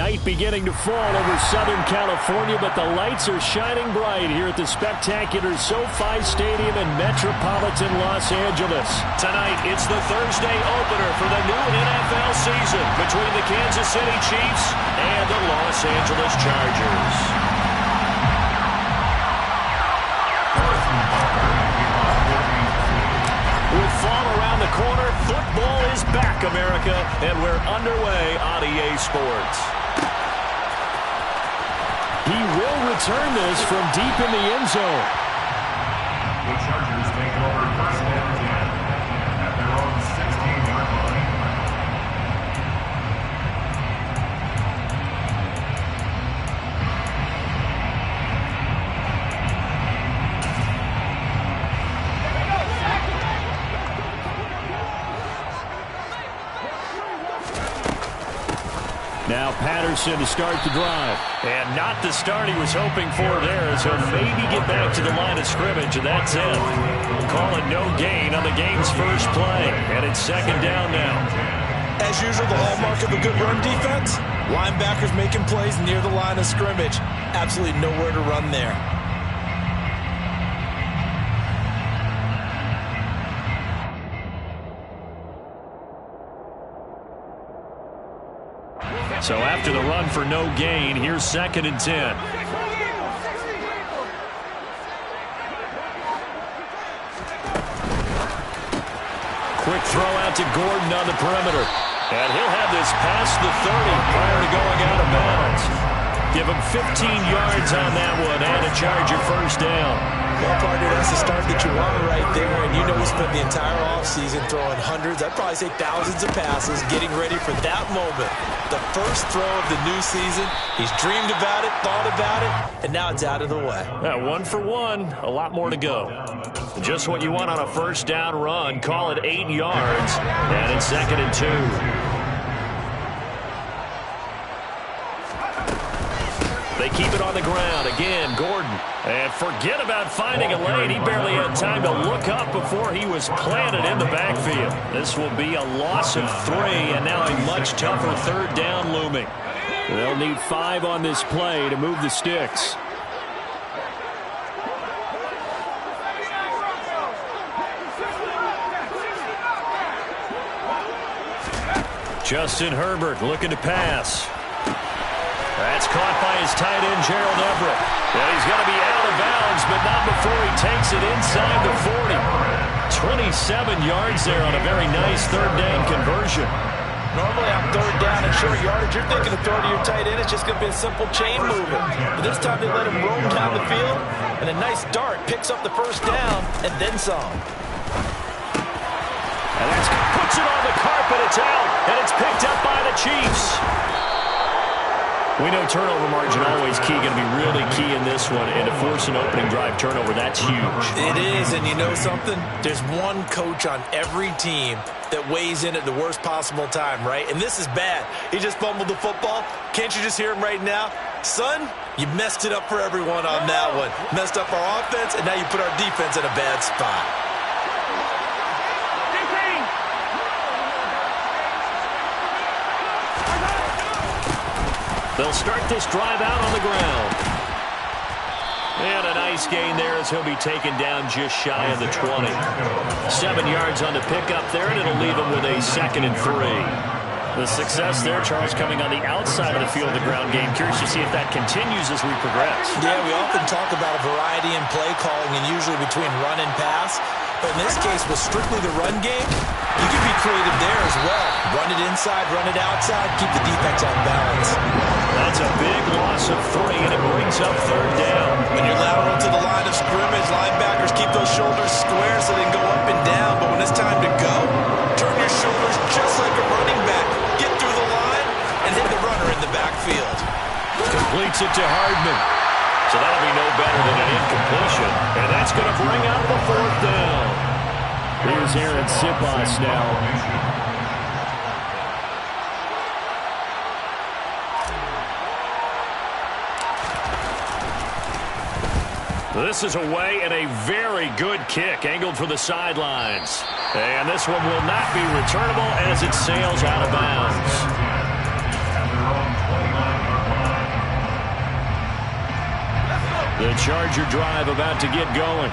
Night beginning to fall over Southern California, but the lights are shining bright here at the spectacular SoFi Stadium in metropolitan Los Angeles. Tonight, it's the Thursday opener for the new NFL season between the Kansas City Chiefs and the Los Angeles Chargers. With fall around the corner, football is back, America, and we're underway on EA Sports. He will return this from deep in the end zone. The Chargers take over first and 10 at their own 16-yard line. Now Patterson to start the drive. And not the start he was hoping for there, as he'll maybe get back to the line of scrimmage, and that's it. Call it no gain on the game's first play. And it's second down now. As usual, the hallmark of a good run defense, linebackers making plays near the line of scrimmage. Absolutely nowhere to run there. So after the run for no gain, here's second and 10. Quick throw out to Gordon on the perimeter. And he'll have this past the 30 prior to going out of bounds. Give him 15 yards on that one and a Charger first down. Well, partner, that's the start that you want right there. And you know we spent the entire offseason throwing hundreds, I'd probably say thousands of passes, getting ready for that moment. The first throw of the new season. He's dreamed about it, thought about it, and now it's out of the way. Yeah, 1 for 1, a lot more to go. Just what you want on a first down run. Call it 8 yards, and it's second and 2. They keep it on the ground. Again, Gordon. And forget about finding a lane. He barely had time to look up before he was planted in the backfield. This will be a loss of 3, and now a much tougher third down looming. They'll need 5 on this play to move the sticks. Justin Herbert looking to pass. That's caught by his tight end, Gerald Everett. And he's going to be out of bounds, but not before he takes it inside the 40. 27 yards there on a very nice third down conversion. Normally on third down and short yardage, you're thinking of throw to your tight end. It's just going to be a simple chain movement. But this time they let him roam down the field, and a nice dart picks up the first down and then some. And that's puts it on the carpet. It's out, and it's picked up by the Chiefs. We know turnover margin always key, going to be really key in this one, and to force an opening drive turnover, that's huge. It is, and you know something? There's one coach on every team that weighs in at the worst possible time, right? And this is bad. He just fumbled the football. Can't you just hear him right now? Son, you messed it up for everyone on that one. Messed up our offense, and now you put our defense in a bad spot. They'll start this drive out on the ground. And a nice gain there as he'll be taken down just shy of the 20. 7 yards on the pickup there, and it'll leave him with a second and 3. The success there, Charles, coming on the outside of the field of the ground game. Curious to see if that continues as we progress. Yeah, we often talk about a variety in play calling, and usually between run and pass. But in this case, with strictly the run game, you can be creative there as well. Run it inside, run it outside, keep the defense on balance. That's a big loss of 3, and it brings up third down. When you're lateral to the line of scrimmage, linebackers keep those shoulders square so they can go up and down. But when it's time to go, turn your shoulders just like a running back. Get through the line and hit the runner in the backfield. Completes it to Hardman. So that'll be no better than an incompletion. And that's going to bring out the fourth down. Here's Aaron Siposs now. This is away, and a very good kick angled for the sidelines. And this one will not be returnable as it sails out of bounds. The Charger drive about to get going.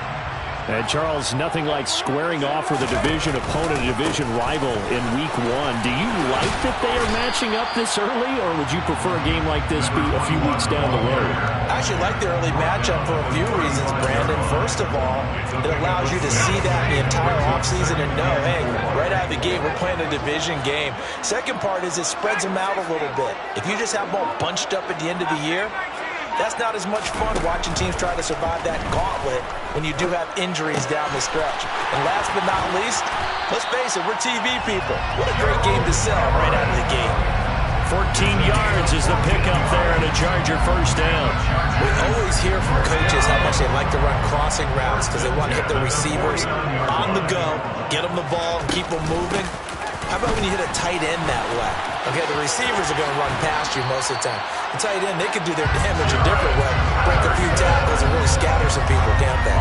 And Charles, nothing like squaring off with a division opponent, a division rival in week 1. Do you like that they are matching up this early, or would you prefer a game like this be a few weeks down the road? I actually like the early matchup for a few reasons, Brandon. First of all, it allows you to see that the entire offseason and know, hey, right out of the gate, we're playing a division game. Second part is it spreads them out a little bit. If you just have them all bunched up at the end of the year, that's not as much fun watching teams try to survive that gauntlet when you do have injuries down the stretch. And last but not least, let's face it, we're TV people. What a great game to sell right out of the gate. 14 yards is the pickup there and a Charger first down. We always hear from coaches how much they like to run crossing routes because they want to hit their receivers on the go, get them the ball, and keep them moving. How about when you hit a tight end that way? Okay, the receivers are going to run past you most of the time. The tight end, they can do their damage a different way, break a few tackles and really scatter some people, can't they?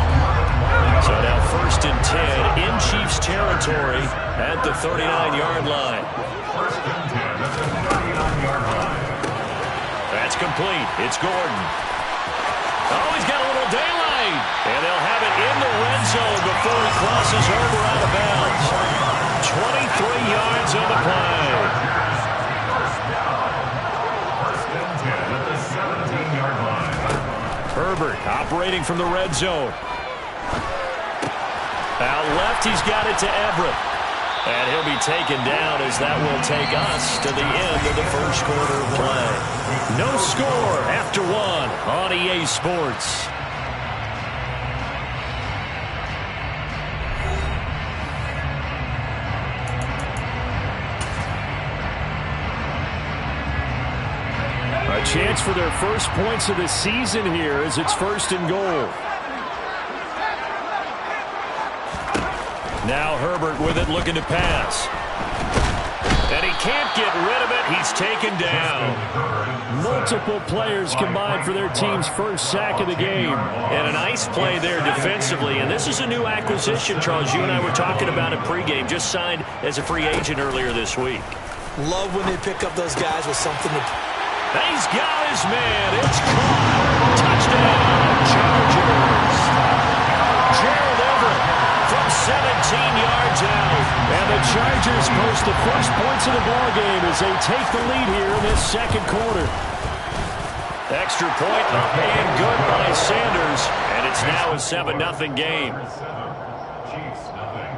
So now 1st and 10 in Chiefs territory at the 39-yard line. 1st and 10 at the 39-yard line. That's complete. It's Gordon. Oh, he's got a little daylight. And they'll have it in the red zone before he crosses over out of bounds. 23 yards on the play. First and 10 at the 17-yard line. Herbert operating from the red zone. Out left, he's got it to Everett. And he'll be taken down as that will take us to the end of the first quarter of play. No score after 1 on EA Sports. A chance for their first points of the season here as it's 1st and goal. Now Herbert with it, looking to pass. And he can't get rid of it. He's taken down. Multiple players combined for their team's first sack of the game. And a nice play there defensively. And this is a new acquisition, Charles. You and I were talking about it pregame. Just signed as a free agent earlier this week. Love when they pick up those guys with something to... He's got his man. It's caught. Touchdown, Chargers. Gerald Everett from 17 yards out. And the Chargers post the first points of the ballgame as they take the lead here in this second quarter. Extra point up and good by Sanders. And it's now a 7-0 game. Chiefs, nothing.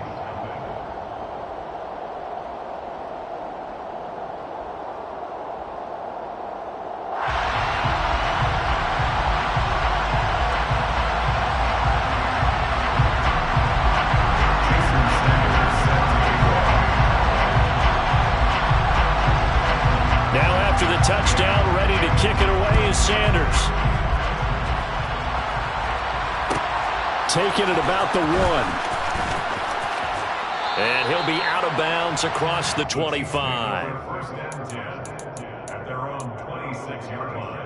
Touchdown, ready to kick it away is Sanders. Taking it about the 1. And he'll be out of bounds across the 25. 1st and 10 at their own 26-yard line.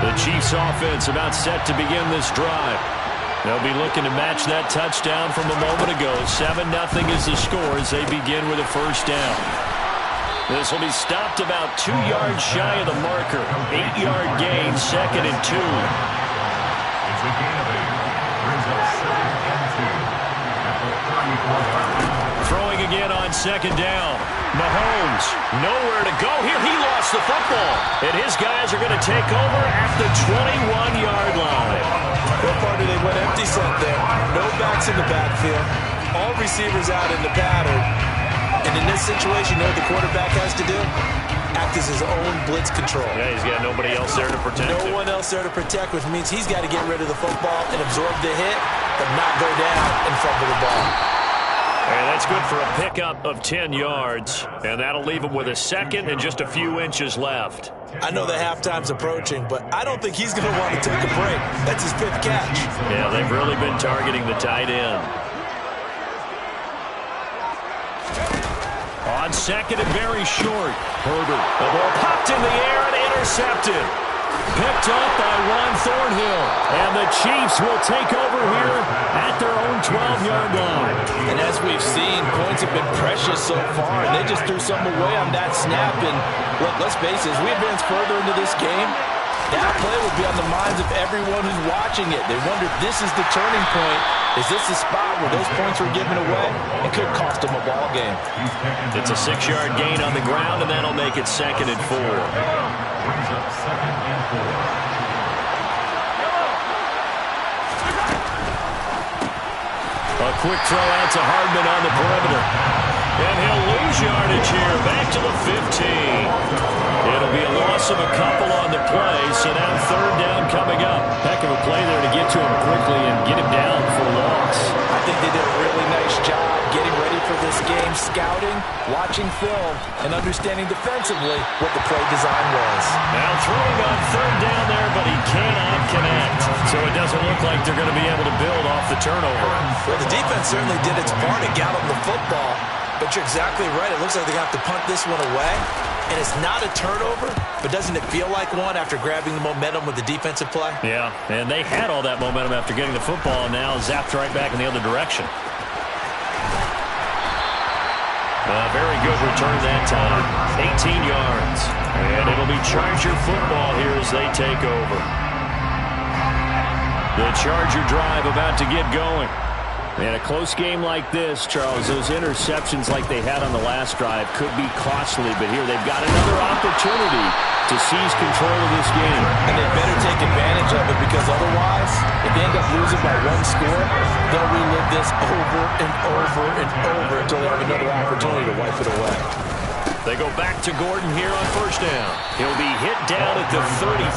The Chiefs offense about set to begin this drive. They'll be looking to match that touchdown from a moment ago. 7-0 is the score as they begin with a first down. This will be stopped about 2 yards shy of the marker. 8-yard gain, 2nd and 2. It's a gain of 8. Brings up 2nd and 2 at the 34-yard line. Throwing again on 2nd down. Mahomes, nowhere to go here. He lost the football. And his guys are going to take over at the 21-yard line. What part did they went empty set there? No backs in the backfield. All receivers out in the pattern. And in this situation, you know what the quarterback has to do? Act as his own blitz control. Yeah, he's got nobody else there to protect him. No one else there to protect, which means he's got to get rid of the football and absorb the hit, but not go down and fumble the ball. And that's good for a pickup of 10 yards. And that'll leave him with a second and just a few inches left. I know the halftime's approaching, but I don't think he's going to want to take a break. That's his 5th catch. Yeah, they've really been targeting the tight end. On 2nd and very short. Herbert. The ball popped in the air and intercepted. Picked up by Juan Thornhill. And the Chiefs will take over here at their own 12-yard line. And as we've seen, points have been precious so far, and they just threw some away on that snap. And look, let's face it, as we advance further into this game, that play will be on the minds of everyone who's watching it. They wonder if this is the turning point. Is this the spot where those points were given away? It could cost them a ball game. It's a 6-yard gain on the ground, and that'll make it 2nd and 4. Brings up 2nd and 4. A quick throw out to Hardman on the perimeter. And he'll lose yardage here, back to the 15. It'll be a loss of a couple on the play, so now 3rd down coming up. Heck of a play there to get to him quickly and get him down for a loss. I think they did a really nice job getting ready for this game, scouting, watching film, and understanding defensively what the play design was. Now throwing on 3rd down there, but he cannot connect. So it doesn't look like they're going to be able to build off the turnover. Well, the defense certainly did its part and got them the football. But you're exactly right. It looks like they're going to have to punt this one away. And it's not a turnover, but doesn't it feel like one after grabbing the momentum with the defensive play? Yeah, and they had all that momentum after getting the football, and now zapped right back in the other direction. Very good return that time. 18 yards. And it'll be Charger football here as they take over. The Charger drive about to get going. In a close game like this, Charles, those interceptions like they had on the last drive could be costly, but here they've got another opportunity to seize control of this game. And they better take advantage of it, because otherwise, if they end up losing by 1 score, they'll relive this over and over and over until they have another opportunity to wipe it away. They go back to Gordon here on 1st down. He'll be hit down at the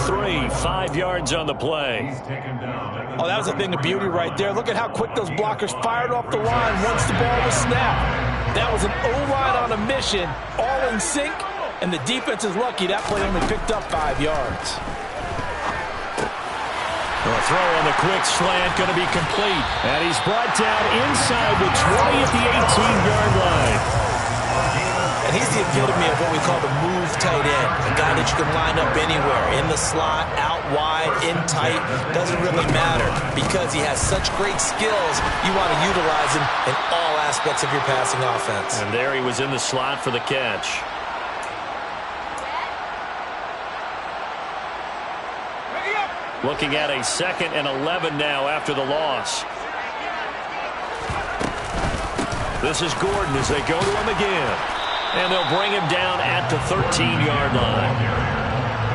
33, 5 yards on the play. He's taken down. Oh, that was a thing of beauty right there. Look at how quick those blockers fired off the line once the ball was snapped. That was an O-line on a mission, all in sync, and the defense is lucky that play only picked up 5 yards. A throw on the quick slant going to be complete. And he's brought down inside the 20 at the 18-yard line. And he's the epitome of what we call the move tight end, a guy that you can line up anywhere, in the slot, out wide, in tight, doesn't really matter, because he has such great skills, you want to utilize him in all aspects of your passing offense. And there he was in the slot for the catch. Looking at a 2nd and 11 now after the loss. This is Gordon as they go to him again. And they'll bring him down at the 13-yard line.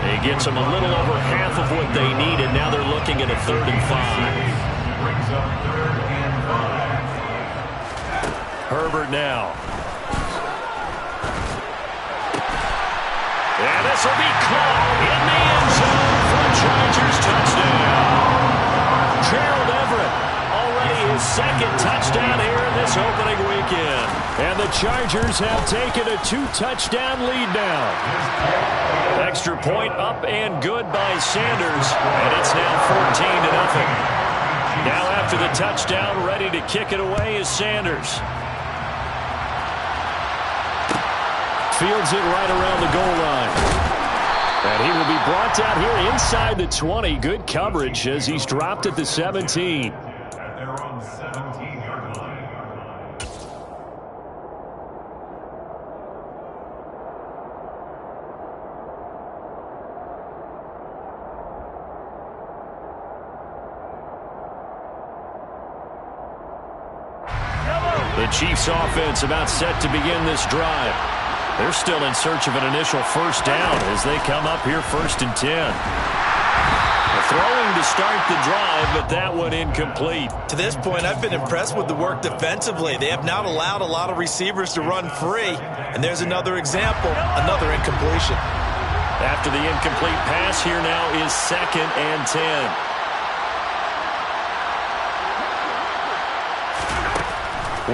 He gets them a little over half of what they needed. Now they're looking at a 3rd and 5. Brings up 3rd and 5. Herbert now. And this will be caught in the end zone for a Chargers touchdown. Gerald Everett, already his 2nd touchdown here in this opening weekend. And the Chargers have taken a 2-touchdown lead now. Extra point up and good by Sanders. And it's now 14-0. Now after the touchdown, ready to kick it away is Sanders. Fields it right around the goal line. And he will be brought down here inside the 20. Good coverage as he's dropped at the 17. At their own 17-yard line. The Chiefs offense about set to begin this drive. They're still in search of an initial 1st down as they come up here 1st and 10. Throwing to start the drive, but that one incomplete. To this point, I've been impressed with the work defensively. They have not allowed a lot of receivers to run free. And there's another example, another incompletion. After the incomplete pass, here now is 2nd and 10.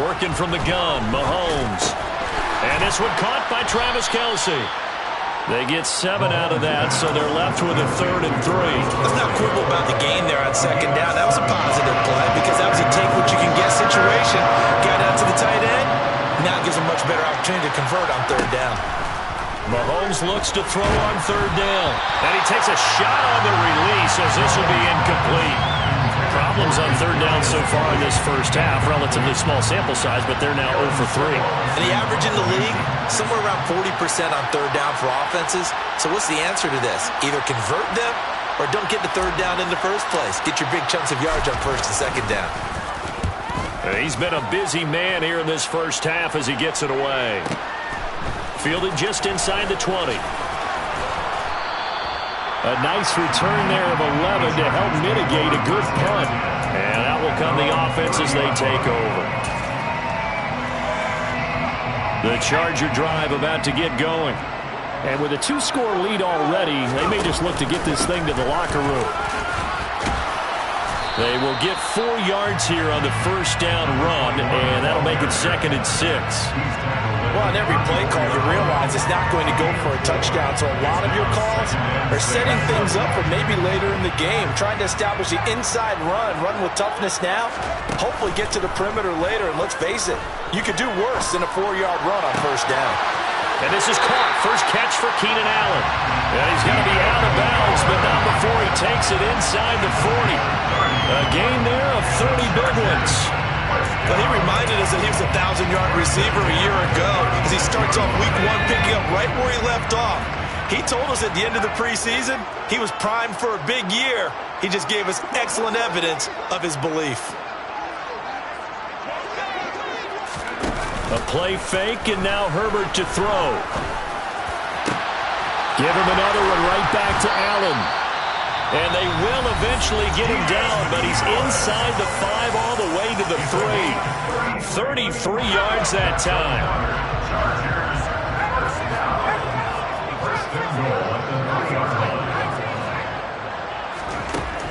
Working from the gun, Mahomes. And this one caught by Travis Kelce. They get 7 out of that, so they're left with a 3rd and 3. Let's not quibble about the gain there on 2nd down. That was a positive play because that was a take-what-you-can-get situation. Got out to the tight end. Now it gives a much better opportunity to convert on 3rd down. Mahomes looks to throw on third down. And he takes a shot on the release as this will be incomplete. Problems on third down so far in this first half. Relatively small sample size, but they're now 0 for 3. And the average in the league, somewhere around 40% on third down for offenses. So what's the answer to this? Either convert them or don't get the third down in the first place. Get your big chunks of yards on first and second down. He's been a busy man here in this first half as he gets it away. Fielded just inside the 20. A nice return there of 11 to help mitigate a good punt. And out will come the offense as they take over. The Charger drive about to get going. And with a 2-score lead already, they may just look to get this thing to the locker room. They will get 4 yards here on the first down run, and that'll make it 2nd and 6. Well, on every play call, you realize it's not going to go for a touchdown. So a lot of your calls are setting things up for maybe later in the game, trying to establish the inside run with toughness now, hopefully get to the perimeter later. And let's face it, you could do worse than a 4-yard run on first down. And this is caught. First catch for Keenan Allen. And he's going to be out of bounds, but not before he takes it inside the 40. A gain there of 30 big ones. Well, he reminded us that he was a 1,000-yard receiver a year ago as he starts off week 1 picking up right where he left off. He told us at the end of the preseason he was primed for a big year. He just gave us excellent evidence of his belief. A play fake, and now Herbert to throw. Give him another one right back to Allen. And they will eventually get him down, but he's inside the 5 all the way to the 3. 33 yards that time.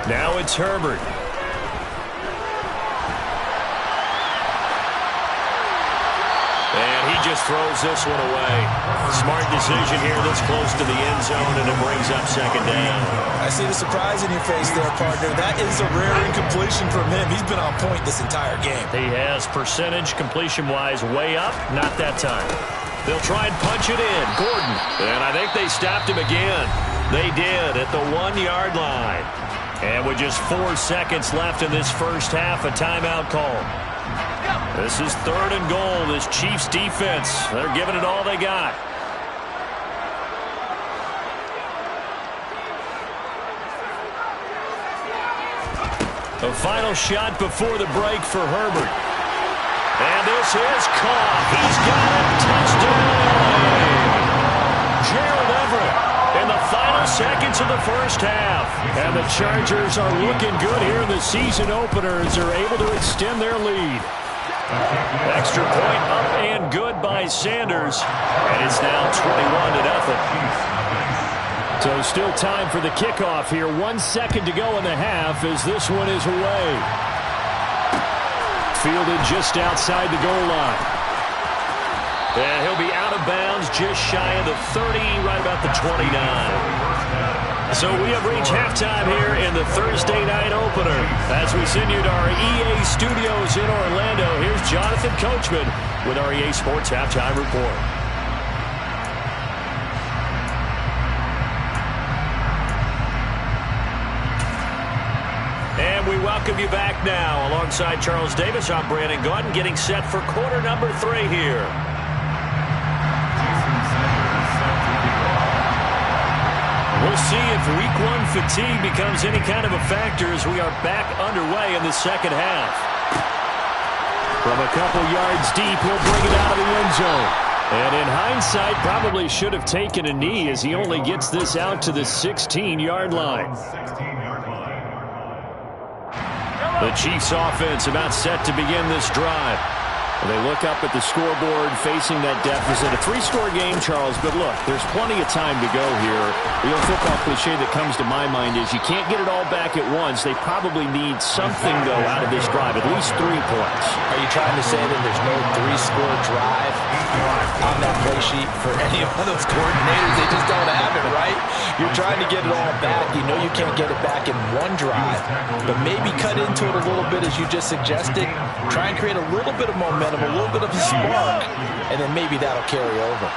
Now it's Herbert. And he just throws this one away. Smart decision here this close to the end zone, and it brings up 2nd down. I see the surprise in your face there, partner. That is a rare incompletion from him. He's been on point this entire game. He has percentage completion-wise way up. Not that time. They'll try and punch it in. Gordon. And I think they stopped him again. They did at the 1-yard line. And with just 4 seconds left in this first half, a timeout call. This is 3rd and goal. This Chiefs defense, they're giving it all they got. A final shot before the break for Herbert. And this is caught. He's got it. Touchdown. Gerald Everett in the final seconds of the first half. And the Chargers are looking good here in the season opener as they're able to extend their lead. Extra point up and good by Sanders. And it's now 21-0. So still time for the kickoff here. 1 second to go in the half as this one is away. Fielded just outside the goal line. And he'll be out of bounds just shy of the 30, right about the 29. So we have reached halftime here in the Thursday night opener. As we send you to our EA studios in Orlando, here's Jonathan Coachman with our EA Sports Halftime Report. And we welcome you back now. Alongside Charles Davis, I'm Brandon Gaudin, getting set for quarter number 3 here. We'll see if week 1 fatigue becomes any kind of a factor as we are back underway in the second half. From a couple yards deep, he'll bring it out of the end zone. And in hindsight, probably should have taken a knee as he only gets this out to the 16-yard line. The Chiefs offense about set to begin this drive. They look up at the scoreboard facing that deficit. A 3-score game, Charles, but look, there's plenty of time to go here. The old football cliche that comes to my mind is you can't get it all back at once. They probably need something, though, out of this drive, at least 3 points. Are you trying to say that there's no 3-score drive on that play sheet for any of those coordinators? They just don't have it, right? You're trying to get it all back. You know you can't get it back in one drive, but maybe cut into it a little bit as you just suggested. Try and create a little bit of momentum, a little bit of a spark, and then maybe that'll carry over.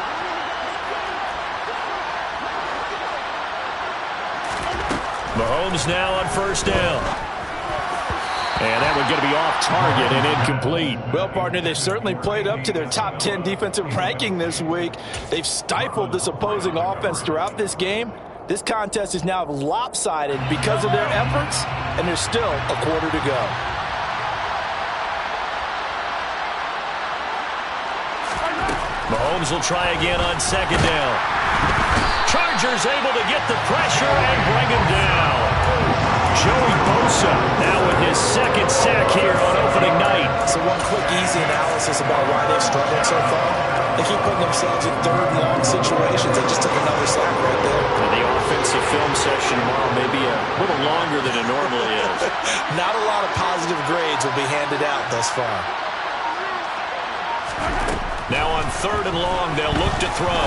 Mahomes now on first down. And that one's going to be off target and incomplete. Well, partner, they've certainly played up to their top 10 defensive ranking this week. They've stifled this opposing offense throughout this game. This contest is now lopsided because of their efforts, and there's still a quarter to go. Mahomes will try again on second down. Chargers able to get the pressure and bring him down. Joey Bosa now with his second sack here on opening night. So one quick, easy analysis about why they've struggled so far. They keep putting themselves in third and long situations. They just took another sack right there. And the offensive film session tomorrow may be a little longer than it normally is. Not a lot of positive grades will be handed out thus far. Now on third and long, they'll look to throw.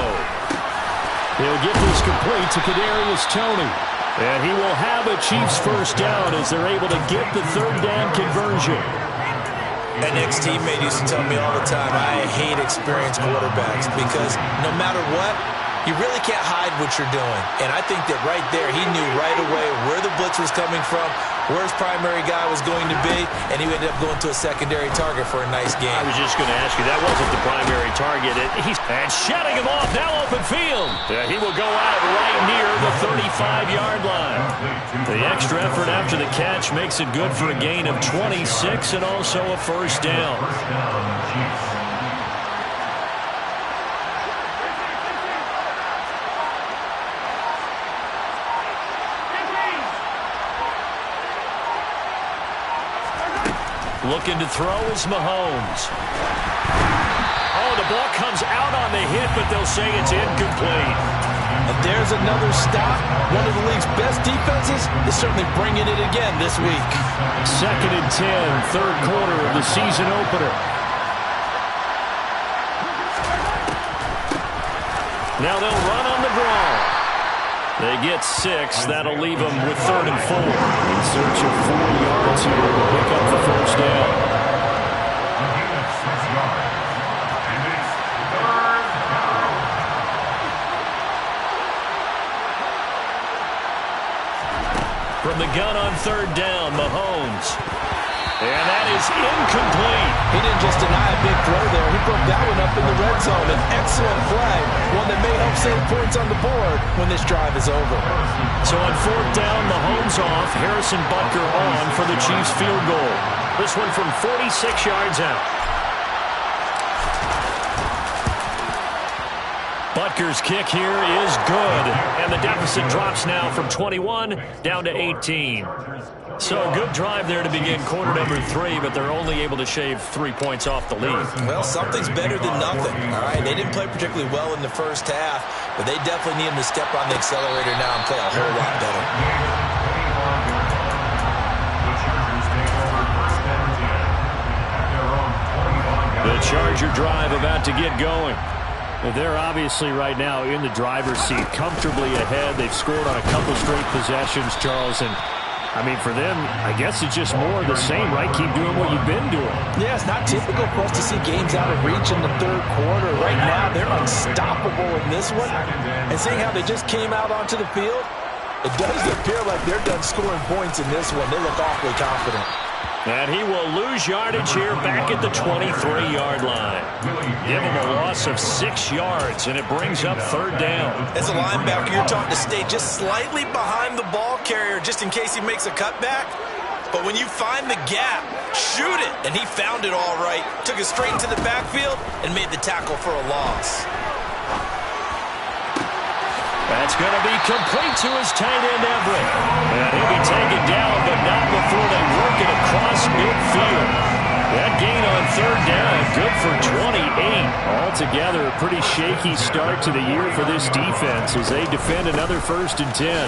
They'll get this complete to Kadarius Toney. And he will have a Chiefs first down as they're able to get the third down conversion. An ex-teammate used to tell me all the time, I hate experienced quarterbacks because no matter what, you really can't hide what you're doing. And I think that right there, he knew right away where the blitz was coming from, where his primary guy was going to be, and he ended up going to a secondary target for a nice game. I was just going to ask you, that wasn't the primary target. And shutting him off, now open field. He will go out right near the 35-yard line. The extra effort after the catch makes it good for a gain of 26 and also a first down. Looking to throw is Mahomes. Oh, the ball comes out on the hit, but they'll say it's incomplete. And there's another stop. One of the league's best defenses is certainly bringing it again this week. 2nd and 10, third quarter of the season opener. Now they'll run on the draw. They get 6. That'll leave them with 3rd and 4. In search of 4 yards here to pick up the first down. From the gun on 3rd down, Mahomes. And that is incomplete. He didn't just deny a big throw there. He broke that one up in the red zone. An excellent play. One that may help save points on the board when this drive is over. So on 4th down, Mahomes off. Harrison Butker on for the Chiefs field goal. This one from 46 yards out. Butker's kick here is good. And the deficit drops now from 21 down to 18. So a good drive there to begin quarter number 3, but they're only able to shave 3 points off the lead. Well, something's better than nothing. All right, they didn't play particularly well in the first half, but they definitely need him to step on the accelerator now and play a whole lot better. The Charger drive about to get going. They're obviously right now in the driver's seat, comfortably ahead. They've scored on a couple straight possessions, Charles, and I mean, for them, I guess it's just more of the same, right? Keep doing what you've been doing. Yeah, it's not typical for us to see games out of reach in the third quarter. Right now, they're unstoppable in this one. And seeing how they just came out onto the field, it does appear like they're done scoring points in this one. They look awfully confident. And he will lose yardage here back at the 23-yard line. Give him a loss of 6 yards, and it brings up 3rd down. As a linebacker, you're taught to stay just slightly behind the ball carrier just in case he makes a cutback. But when you find the gap, shoot it. And he found it all right. Took it straight into the backfield and made the tackle for a loss. That's going to be complete to his tight end, Everett. And he'll be taken down, but not before they work it across midfield. That gain on 3rd down, good for 28. Altogether, a pretty shaky start to the year for this defense as they defend another 1st and 10.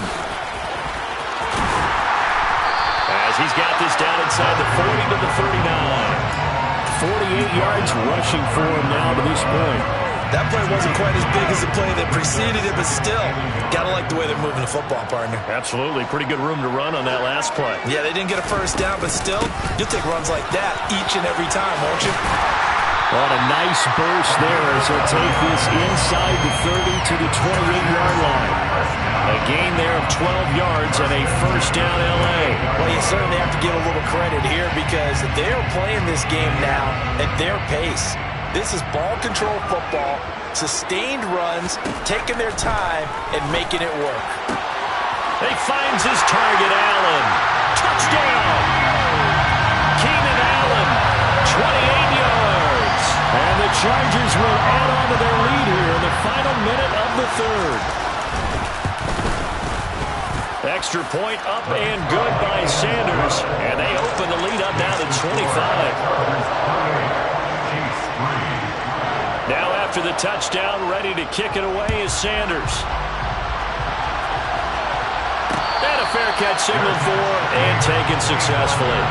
As he's got this down inside the 40 to the 39. 48 yards rushing for him now to this point. That play wasn't quite as big as the play that preceded it, but still, gotta like the way they're moving the football, partner. Absolutely. Pretty good room to run on that last play. Yeah, they didn't get a first down, but still, you'll take runs like that each and every time, won't you? On a nice burst there as he'll take this inside the 30 to the 28-yard line. A gain there of 12 yards and a first down L.A. Well, you certainly have to give a little credit here because they're playing this game now at their pace. This is ball control football, sustained runs, taking their time, and making it work. He finds his target, Allen. Touchdown! Keenan Allen, 28 yards. And the Chargers will add on to their lead here in the final minute of the third. Extra point up and good by Sanders. And they open the lead up now to 25. Now after the touchdown, ready to kick it away is Sanders. And a fair catch signaled for and taken successfully.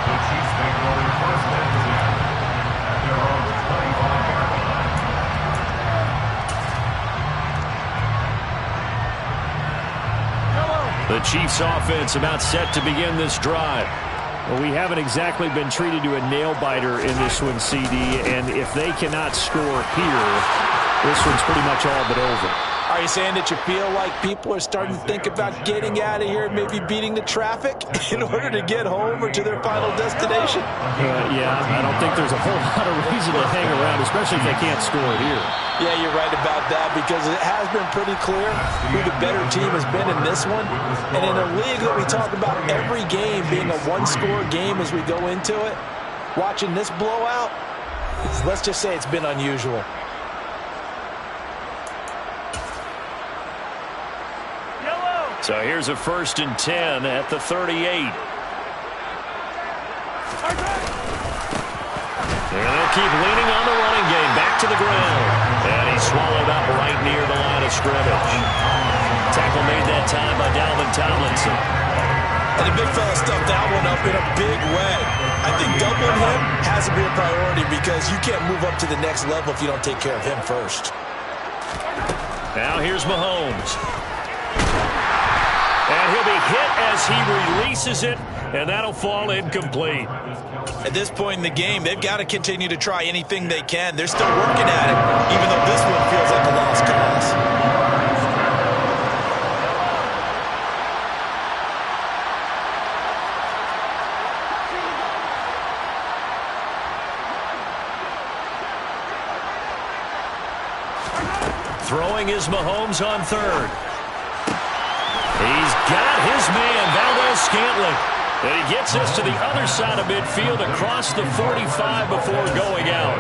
The Chiefs take over first and 10 at their own 25-yard line. The Chiefs offense about set to begin this drive. Well, we haven't exactly been treated to a nail-biter in this one, CD, and if they cannot score here, this one's pretty much all but over. Are you saying that you feel like people are starting to think about getting out of here, maybe beating the traffic in order to get home or to their final destination? Yeah, I don't think there's a whole lot of reason to hang around, especially if they can't score here. Yeah, you're right about that because it has been pretty clear who the better team has been in this one. And in a league that we talk about every game being a one-score game as we go into it, watching this blowout, let's just say it's been unusual. So here's a 1st and 10 at the 38. And they'll keep leaning on the running game. Back to the ground. And he's swallowed up right near the line of scrimmage. Tackle made that time by Dalvin Tomlinson. And the big fella stuffed that one up in a big way. I think doubling him has to be a priority because you can't move up to the next level if you don't take care of him first. Now here's Mahomes. And he'll be hit as he releases it, and that'll fall incomplete. At this point in the game, they've got to continue to try anything they can. They're still working at it, even though this one feels like a lost cause. Throwing is Mahomes on 3rd. He's got his man, Valdes-Scantling. And he gets us to the other side of midfield across the 45 before going out.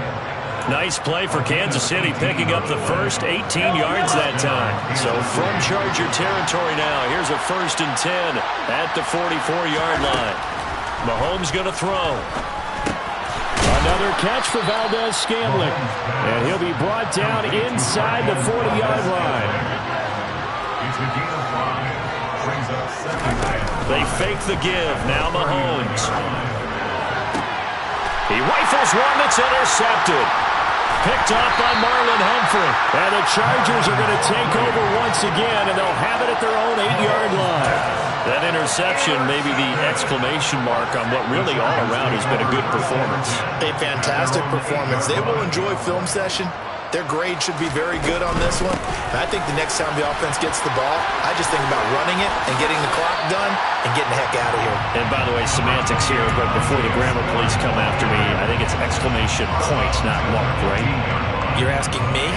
Nice play for Kansas City, picking up the first 18 yards that time. So from Charger territory now, here's a 1st and 10 at the 44-yard line. Mahomes going to throw. Another catch for Valdes-Scantling. And he'll be brought down inside the 40-yard line. They fake the give. Now Mahomes. He rifles one that's intercepted. Picked off by Marlon Humphrey. And the Chargers are going to take over once again, and they'll have it at their own 8-yard line. That interception may be the exclamation mark on what really all around has been a good performance. A fantastic performance. They will enjoy film session. Their grade should be very good on this one. And I think the next time the offense gets the ball, I just think about running it and getting the clock done and getting the heck out of here. And by the way, semantics here, but before the grammar police come after me, I think it's exclamation point, not mark, right? You're asking me?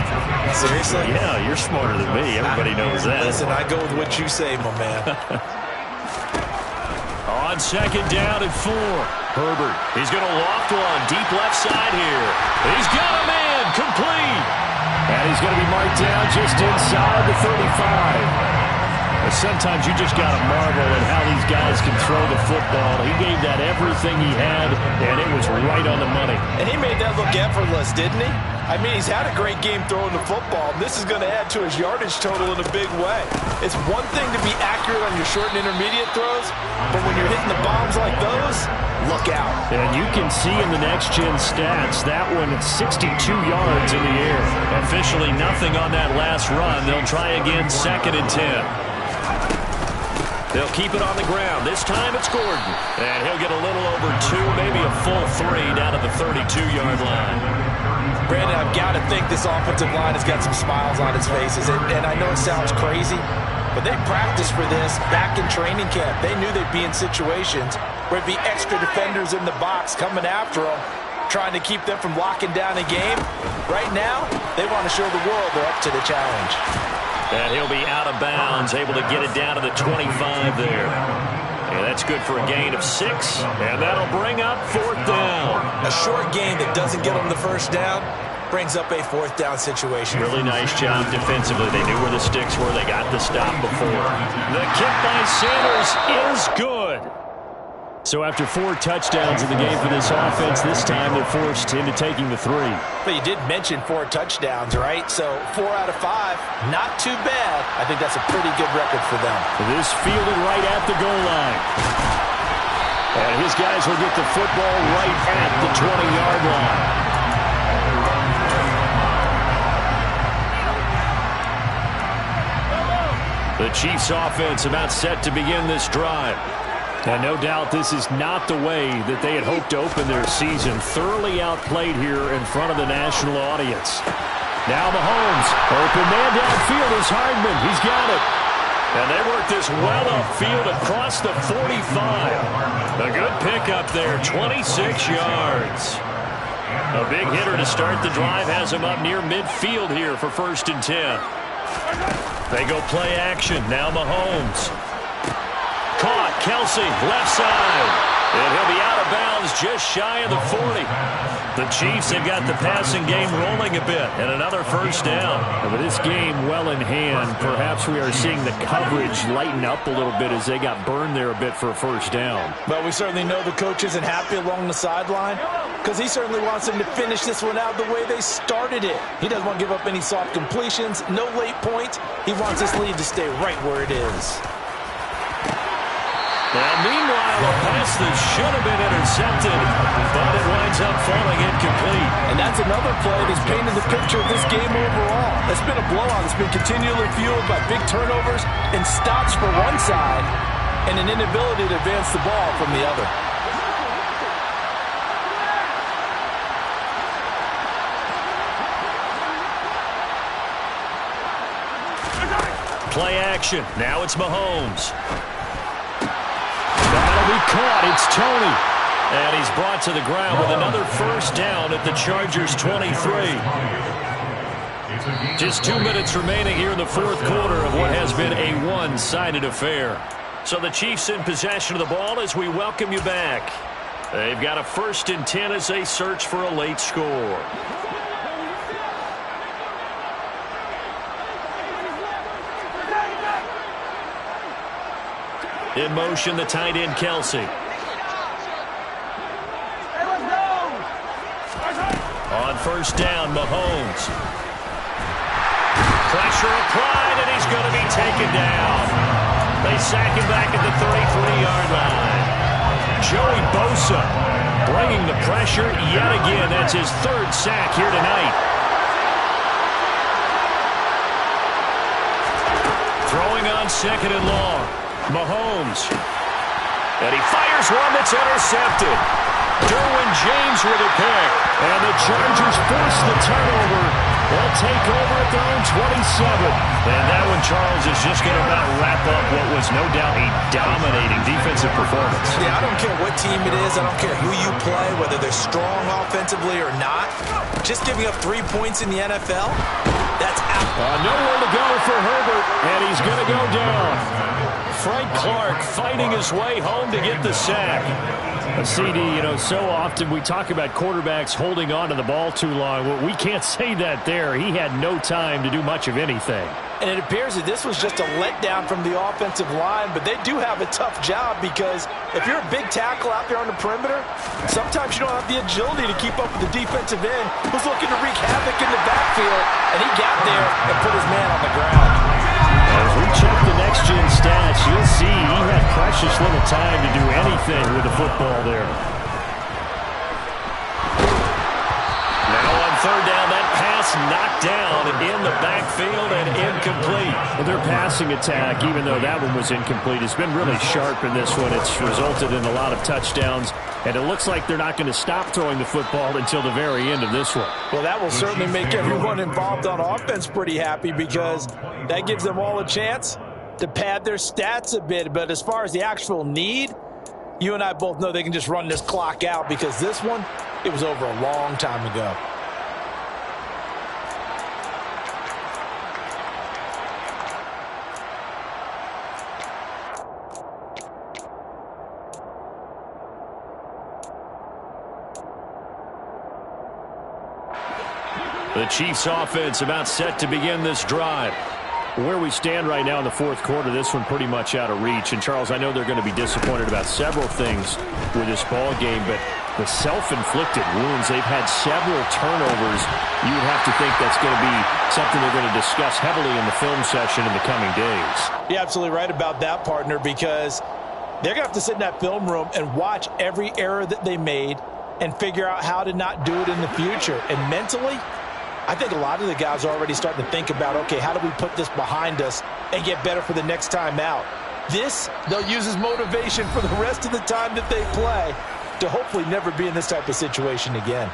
Seriously? Yeah, you're smarter than me. Everybody knows that. Listen, I go with what you say, my man. On 2nd down and 4. Herbert. He's going to loft one. Deep left side here. He's got a man. Complete. And he's going to be marked down just inside the 35. But sometimes you just got to marvel at how these guys can throw the football. He gave that everything he had, and it was right on the money. And he made that look effortless, didn't he? I mean, he's had a great game throwing the football. This is going to add to his yardage total in a big way. It's one thing to be accurate on your short and intermediate throws, but when you're hitting the bombs like those, look out. And you can see in the next-gen stats, that one at 62 yards in the air. Officially nothing on that last run. They'll try again 2nd and 10. They'll keep it on the ground. This time it's Gordon. And he'll get a little over 2, maybe a full 3 down at the 32-yard line. Brandon, I've got to think this offensive line has got some smiles on its faces. And I know it sounds crazy, but they practiced for this back in training camp. They knew they'd be in situations where it'd be extra defenders in the box coming after them, trying to keep them from locking down a game. Right now, they want to show the world they're up to the challenge. And he'll be out of bounds, able to get it down to the 25 there. And that's good for a gain of 6, and that'll bring up 4th down. A short gain that doesn't get them the first down brings up a 4th down situation. Really nice job defensively. They knew where the sticks were. They got the stop before. The kick by Sanders is good. So after 4 touchdowns in the game for this offense, this time they're forced into taking the 3. But you did mention 4 touchdowns, right? So 4 out of 5, not too bad. I think that's a pretty good record for them. This fielded right at the goal line. And his guys will get the football right at the 20-yard line. The Chiefs offense about set to begin this drive. And no doubt this is not the way that they had hoped to open their season. Thoroughly outplayed here in front of the national audience. Now Mahomes, open man downfield is Hardman. He's got it. And they work this well upfield across the 45. A good pickup there, 26 yards. A big hitter to start the drive has him up near midfield here for 1st and 10. They go play action. Now Mahomes. Caught, Kelsey, left side. And he'll be out of bounds just shy of the 40. The Chiefs have got the passing game rolling a bit. And another 1st down. And with this game well in hand, perhaps we are seeing the coverage lighten up a little bit as they got burned there a bit for a 1st down. But we certainly know the coach isn't happy along the sideline because he certainly wants them to finish this one out the way they started it. He doesn't want to give up any soft completions, no late points. He wants this lead to stay right where it is. Now, meanwhile, a pass that should have been intercepted, but it winds up falling incomplete. And that's another play that's painted the picture of this game overall. It's been a blowout. It's been continually fueled by big turnovers and stops for one side and an inability to advance the ball from the other. Play action. Now it's Mahomes. That'll be caught. It's Tony. And he's brought to the ground with another 1st down at the Chargers' 23. Just 2 minutes remaining here in the 4th quarter of what has been a one-sided affair. So the Chiefs in possession of the ball as we welcome you back. They've got a 1st and 10 as they search for a late score. In motion, the tight end, Kelsey. On 1st down, Mahomes. Pressure applied, and he's going to be taken down. They sack him back at the 33-yard line. Joey Bosa bringing the pressure yet again. That's his 3rd sack here tonight. Throwing on 2nd and long. Mahomes. And he fires one that's intercepted. Derwin James with a pick. And the Chargers force the turnover. They'll take over at their own 27. And that one, Charles, is just going to about wrap up what was no doubt a dominating defensive performance. Yeah, I don't care what team it is. I don't care who you play, whether they're strong offensively or not. Just giving up 3 points in the NFL, that's out. Nowhere to go for Herbert, and he's going to go down. Frank Clark fighting his way home to get the sack. CD, you know, so often we talk about quarterbacks holding on to the ball too long. Well, we can't say that there. He had no time to do much of anything. And it appears that this was just a letdown from the offensive line, but they do have a tough job because if you're a big tackle out there on the perimeter, sometimes you don't have the agility to keep up with the defensive end who's looking to wreak havoc in the backfield, and he got there and put his man on the ground. As we check the next-gen stats, you'll see he had precious little time to do anything with the football there. Now on 3rd down, that pass That's knocked down in the backfield and incomplete. Well, their passing attack, even though that one was incomplete, has been really sharp in this one. It's resulted in a lot of touchdowns, and it looks like they're not going to stop throwing the football until the very end of this one. Well, that will certainly make everyone involved on offense pretty happy because that gives them all a chance to pad their stats a bit. But as far as the actual need, you and I both know they can just run this clock out because this one, it was over a long time ago. The Chiefs offense about set to begin this drive. Where we stand right now in the fourth quarter, this one pretty much out of reach. And, Charles, I know they're going to be disappointed about several things with this ball game, but the self-inflicted wounds, they've had several turnovers. You would have to think that's going to be something they're going to discuss heavily in the film session in the coming days. You're absolutely right about that, partner, because they're going to have to sit in that film room and watch every error that they made and figure out how to not do it in the future. And mentally, I think a lot of the guys are already starting to think about, okay, how do we put this behind us and get better for the next time out? This, they'll use as motivation for the rest of the time that they play to hopefully never be in this type of situation again.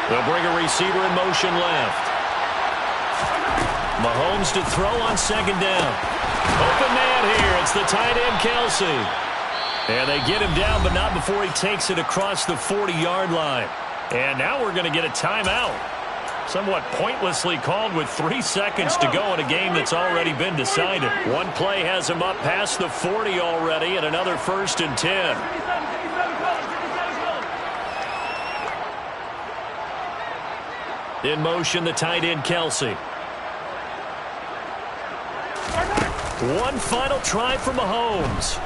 They'll bring a receiver in motion left. Mahomes to throw on second down. Open man here. It's the tight end, Kelsey. And they get him down, but not before he takes it across the 40-yard line. And now we're going to get a timeout. Somewhat pointlessly called with 3 seconds to go in a game that's already been decided. One play has him up past the 40 already, and another 1st and 10. In motion, the tight end, Kelsey. One final try for Mahomes.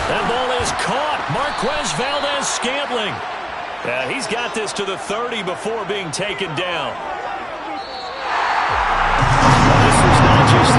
That ball is caught. Marquez Valdes-Scantling. He's got this to the 30 before being taken down.